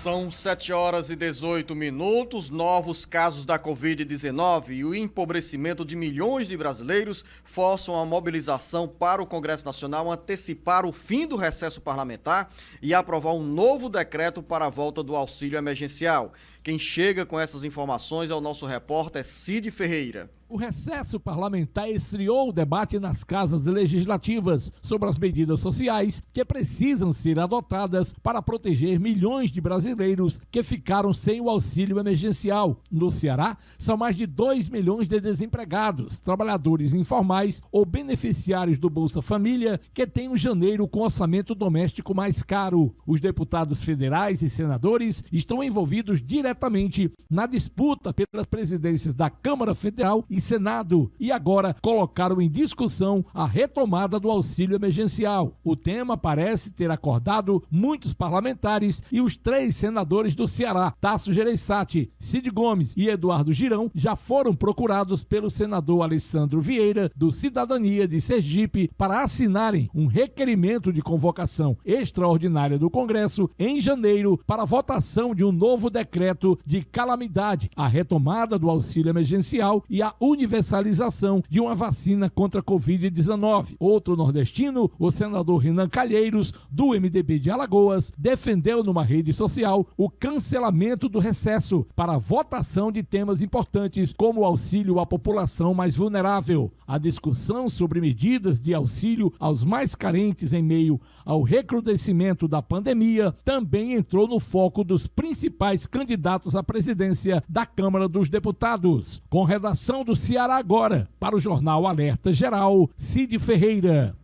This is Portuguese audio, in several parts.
São 7h18. Novos casos da Covid-19 e o empobrecimento de milhões de brasileiros forçam a mobilização para o Congresso Nacional antecipar o fim do recesso parlamentar e aprovar um novo decreto para a volta do auxílio emergencial. Quem chega com essas informações é o nosso repórter Cid Ferreira. O recesso parlamentar esfriou o debate nas casas legislativas sobre as medidas sociais que precisam ser adotadas para proteger milhões de brasileiros que ficaram sem o auxílio emergencial. No Ceará, são mais de 2 milhões de desempregados, trabalhadores informais ou beneficiários do Bolsa Família que têm um janeiro com orçamento doméstico mais caro. Os deputados federais e senadores estão envolvidos diretamente na disputa pelas presidências da Câmara Federal e Senado e agora colocaram em discussão a retomada do auxílio emergencial. O tema parece ter acordado muitos parlamentares e os 3 senadores do Ceará, Tasso Gereissati, Cid Gomes e Eduardo Girão, já foram procurados pelo senador Alessandro Vieira, do Cidadania de Sergipe, para assinarem um requerimento de convocação extraordinária do Congresso em janeiro para a votação de um novo decreto de calamidade, a retomada do auxílio emergencial e a universalização de uma vacina contra a Covid-19. Outro nordestino, o senador Renan Calheiros, do MDB de Alagoas, defendeu numa rede social o cancelamento do recesso para a votação de temas importantes como o auxílio à população mais vulnerável. A discussão sobre medidas de auxílio aos mais carentes em meio ao recrudescimento da pandemia também entrou no foco dos principais candidatos à presidência da Câmara dos Deputados. Com redação do Ceará Agora, para o Jornal Alerta Geral, Cid Ferreira.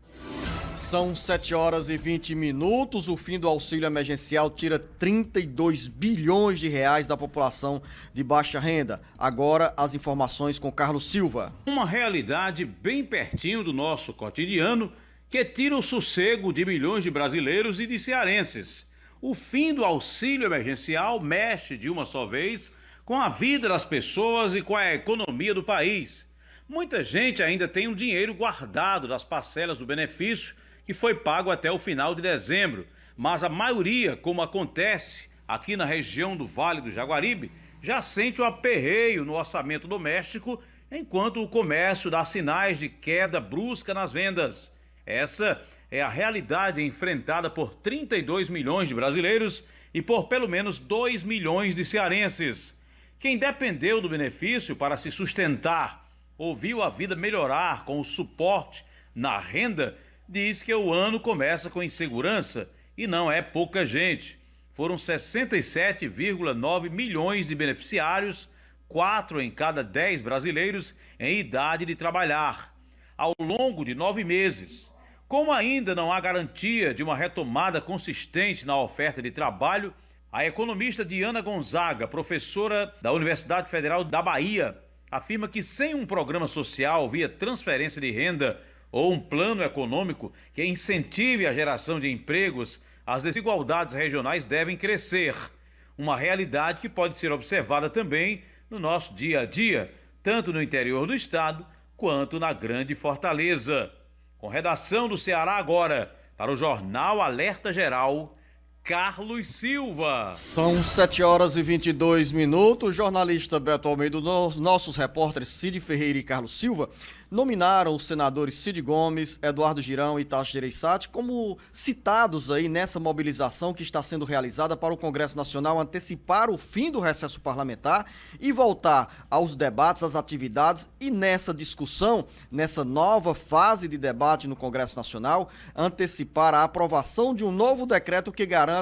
São 7h20. O fim do auxílio emergencial tira 32 bilhões de reais da população de baixa renda. Agora as informações com Carlos Silva. Uma realidade bem pertinho do nosso cotidiano que tira o sossego de milhões de brasileiros e de cearenses. O fim do auxílio emergencial mexe de uma só vez com a vida das pessoas e com a economia do país. Muita gente ainda tem um dinheiro guardado das parcelas do benefício que foi pago até o final de dezembro, mas a maioria, como acontece aqui na região do Vale do Jaguaribe, já sente o aperreio no orçamento doméstico, enquanto o comércio dá sinais de queda brusca nas vendas. Essa é a realidade enfrentada por 32 milhões de brasileiros e por pelo menos 2 milhões de cearenses. Quem dependeu do benefício para se sustentar ou viu a vida melhorar com o suporte na renda, diz que o ano começa com insegurança e não é pouca gente. Foram 67,9 milhões de beneficiários, 4 em cada 10 brasileiros em idade de trabalhar, ao longo de 9 meses. Como ainda não há garantia de uma retomada consistente na oferta de trabalho, a economista Diana Gonzaga, professora da Universidade Federal da Bahia, afirma que sem um programa social via transferência de renda ou um plano econômico que incentive a geração de empregos, as desigualdades regionais devem crescer. Uma realidade que pode ser observada também no nosso dia a dia, tanto no interior do estado quanto na Grande Fortaleza. Com redação do Ceará Agora, para o Jornal Alerta Geral, Carlos Silva. São 7h22. O jornalista Beto Almeida, nossos repórteres Cid Ferreira e Carlos Silva, nominaram os senadores Cid Gomes, Eduardo Girão e Tasso Gereissati como citados aí nessa mobilização que está sendo realizada para o Congresso Nacional antecipar o fim do recesso parlamentar e voltar aos debates, às atividades e nessa discussão, nessa nova fase de debate no Congresso Nacional, antecipar a aprovação de um novo decreto que garanta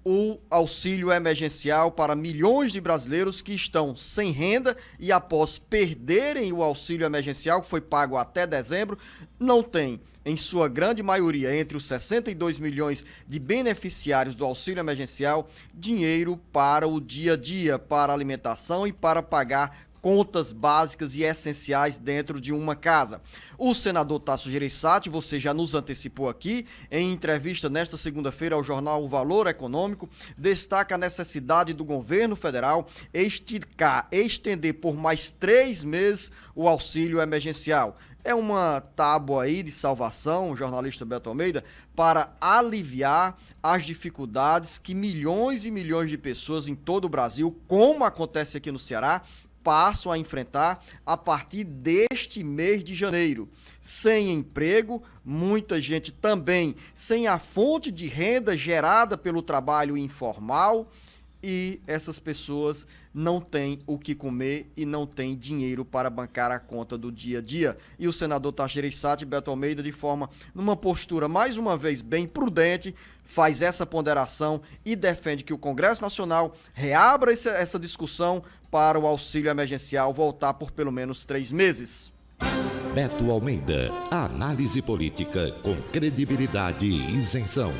o auxílio emergencial para milhões de brasileiros que estão sem renda e após perderem o auxílio emergencial que foi pago até dezembro, não tem, em sua grande maioria, entre os 62 milhões de beneficiários do auxílio emergencial, dinheiro para o dia a dia, para alimentação e para pagar contas básicas e essenciais dentro de uma casa. O senador Tasso Gereissati, você já nos antecipou aqui, em entrevista nesta segunda-feira ao jornal O Valor Econômico, destaca a necessidade do governo federal estender por mais 3 meses o auxílio emergencial. é uma tábua aí de salvação, jornalista Beto Almeida, para aliviar as dificuldades que milhões e milhões de pessoas em todo o Brasil, como acontece aqui no Ceará, passam a enfrentar a partir deste mês de janeiro. Sem emprego, muita gente também sem a fonte de renda gerada pelo trabalho informal, e essas pessoas não têm o que comer e não têm dinheiro para bancar a conta do dia a dia. E o senador Tasso Gereissati, Beto Almeida, numa postura mais uma vez bem prudente, faz essa ponderação e defende que o Congresso Nacional reabra essa discussão para o auxílio emergencial voltar por pelo menos 3 meses. Beto Almeida, análise política com credibilidade e isenção.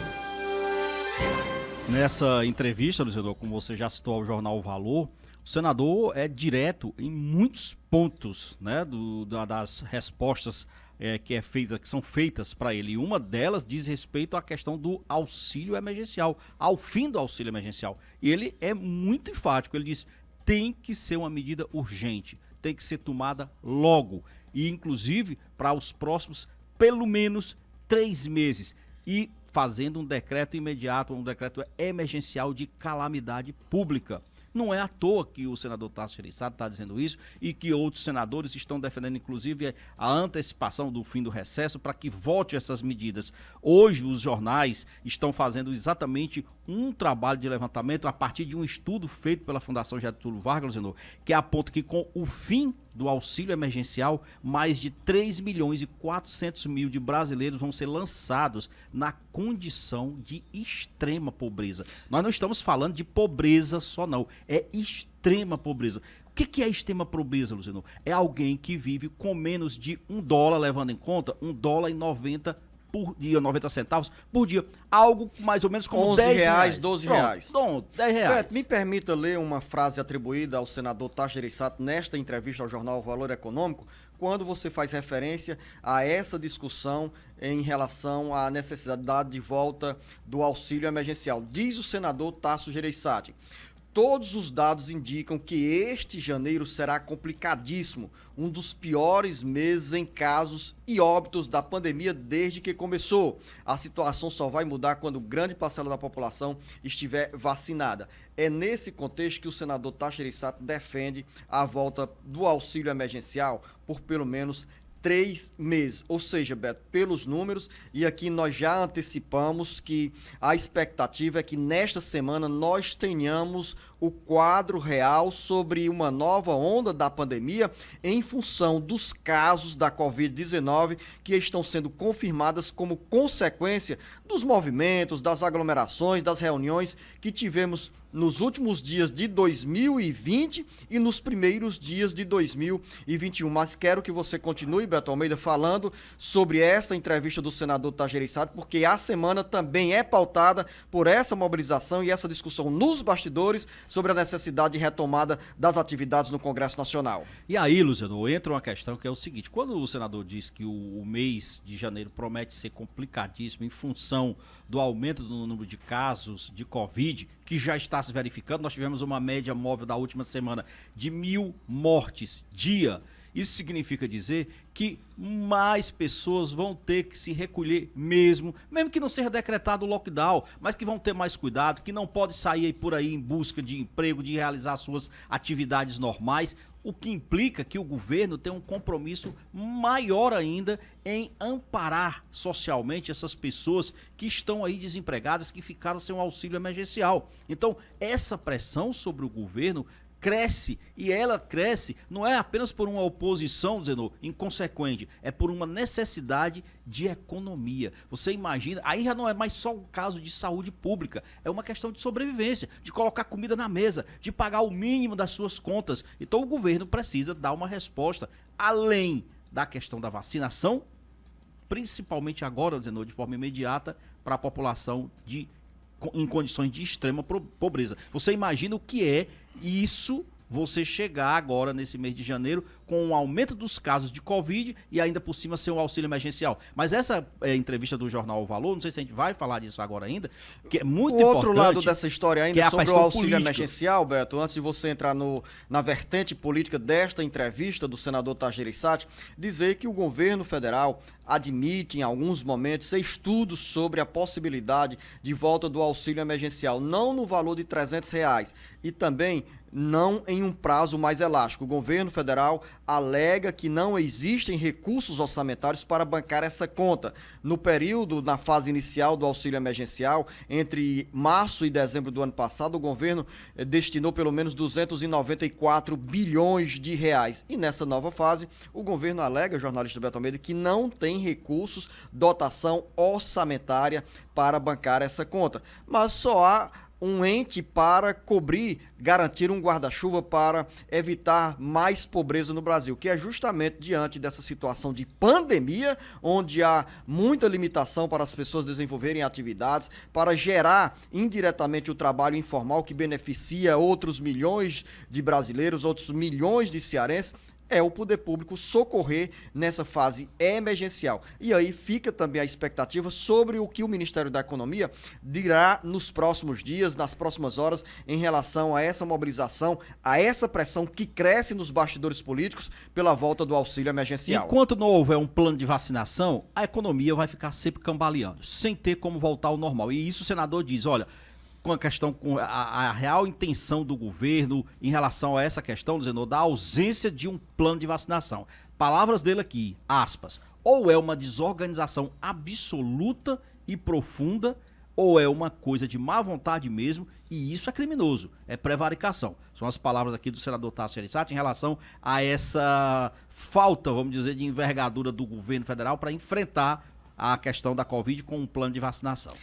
Nessa entrevista, Luciano, como você já citou ao jornal O Valor, o senador é direto em muitos pontos, né, das respostas que são feitas para ele. E uma delas diz respeito à questão do auxílio emergencial, ao fim do auxílio emergencial. E ele é muito enfático, ele diz: tem que ser uma medida urgente, tem que ser tomada logo, e inclusive para os próximos pelo menos 3 meses. E fazendo um decreto imediato, um decreto emergencial de calamidade pública. Não é à toa que o senador Tasso Gereissati está dizendo isso e que outros senadores estão defendendo, inclusive, a antecipação do fim do recesso para que volte essas medidas. Hoje, os jornais estão fazendo exatamente um trabalho de levantamento a partir de um estudo feito pela Fundação Getúlio Vargas, que aponta que com o fim do auxílio emergencial, mais de 3.400.000 de brasileiros vão ser lançados na condição de extrema pobreza. Nós não estamos falando de pobreza só, não. É extrema pobreza. O que é extrema pobreza, Luciano? É alguém que vive com menos de $1, levando em conta $1,90 por dia, 90 centavos por dia. Algo mais ou menos como 10 reais. 12 reais. Pronto, 10 reais. Beto, me permita ler uma frase atribuída ao senador Tasso Gereissati nesta entrevista ao jornal Valor Econômico, quando você faz referência a essa discussão em relação à necessidade de volta do auxílio emergencial. Diz o senador Tasso Gereissati: todos os dados indicam que este janeiro será complicadíssimo, um dos piores meses em casos e óbitos da pandemia desde que começou. A situação só vai mudar quando grande parcela da população estiver vacinada. É nesse contexto que o senador Tasso Gereissati defende a volta do auxílio emergencial por pelo menos 3 meses, ou seja, Beto, pelos números, e aqui nós já antecipamos que a expectativa é que nesta semana nós tenhamos o quadro real sobre uma nova onda da pandemia em função dos casos da Covid-19 que estão sendo confirmadas como consequência dos movimentos, das aglomerações, das reuniões que tivemos nos últimos dias de 2020 e nos primeiros dias de 2021. Mas quero que você continue, Beto Almeida, falando sobre essa entrevista do senador Tasso Gereissati, porque a semana também é pautada por essa mobilização e essa discussão nos bastidores sobre a necessidade de retomada das atividades no Congresso Nacional. E aí, Luciano, entra uma questão que é o seguinte: quando o senador diz que o mês de janeiro promete ser complicadíssimo em função do aumento do número de casos de Covid, que já está se verificando, nós tivemos uma média móvel da última semana de 1.000 mortes dia. Isso significa dizer que mais pessoas vão ter que se recolher mesmo que não seja decretado o lockdown, mas que vão ter mais cuidado, que não pode sair por aí em busca de emprego, de realizar suas atividades normais, o que implica que o governo tem um compromisso maior ainda em amparar socialmente essas pessoas que estão aí desempregadas, que ficaram sem um auxílio emergencial. Então, essa pressão sobre o governo cresce, e ela cresce não é apenas por uma oposição, Zenô, inconsequente, é por uma necessidade de economia. Você imagina, aí já não é mais só um caso de saúde pública, é uma questão de sobrevivência, de colocar comida na mesa, de pagar o mínimo das suas contas. Então o governo precisa dar uma resposta, além da questão da vacinação, principalmente agora, Zenô, de forma imediata, para a população em condições de extrema pobreza. Você imagina o que é isso você chegar agora nesse mês de janeiro com um aumento dos casos de Covid e ainda por cima ser um auxílio emergencial. Mas essa entrevista do jornal O Valor, não sei se a gente vai falar disso agora ainda, que é muito importante. O outro lado dessa história ainda é sobre o auxílio política. emergencial, Beto, antes de você entrar na vertente política desta entrevista do senador Tasso Gereissati, dizer que o governo federal admite em alguns momentos estudos sobre a possibilidade de volta do auxílio emergencial, não no valor de R$300 e também não em um prazo mais elástico. O governo federal alega que não existem recursos orçamentários para bancar essa conta. No período, na fase inicial do auxílio emergencial, entre março e dezembro do ano passado, o governo destinou pelo menos 294 bilhões de reais. E nessa nova fase, o governo alega, jornalista Beto Almeida, que não tem recursos, dotação orçamentária para bancar essa conta. Mas só há um ente para cobrir, garantir um guarda-chuva para evitar mais pobreza no Brasil, que é justamente diante dessa situação de pandemia, onde há muita limitação para as pessoas desenvolverem atividades, para gerar indiretamente o trabalho informal que beneficia outros milhões de brasileiros, outros milhões de cearenses. É o poder público socorrer nessa fase emergencial. E aí fica também a expectativa sobre o que o Ministério da Economia dirá nos próximos dias, nas próximas horas, em relação a essa mobilização, a essa pressão que cresce nos bastidores políticos pela volta do auxílio emergencial. Enquanto não houver um plano de vacinação, a economia vai ficar sempre cambaleando, sem ter como voltar ao normal. E isso o senador diz, olha, com a questão, com a real intenção do governo em relação a essa questão, dizendo, da ausência de um plano de vacinação. Palavras dele aqui, aspas, ou é uma desorganização absoluta e profunda, ou é uma coisa de má vontade mesmo, e isso é criminoso, é prevaricação. São as palavras aqui do senador Tasso Gereissati em relação a essa falta, vamos dizer, de envergadura do governo federal para enfrentar a questão da Covid com um plano de vacinação.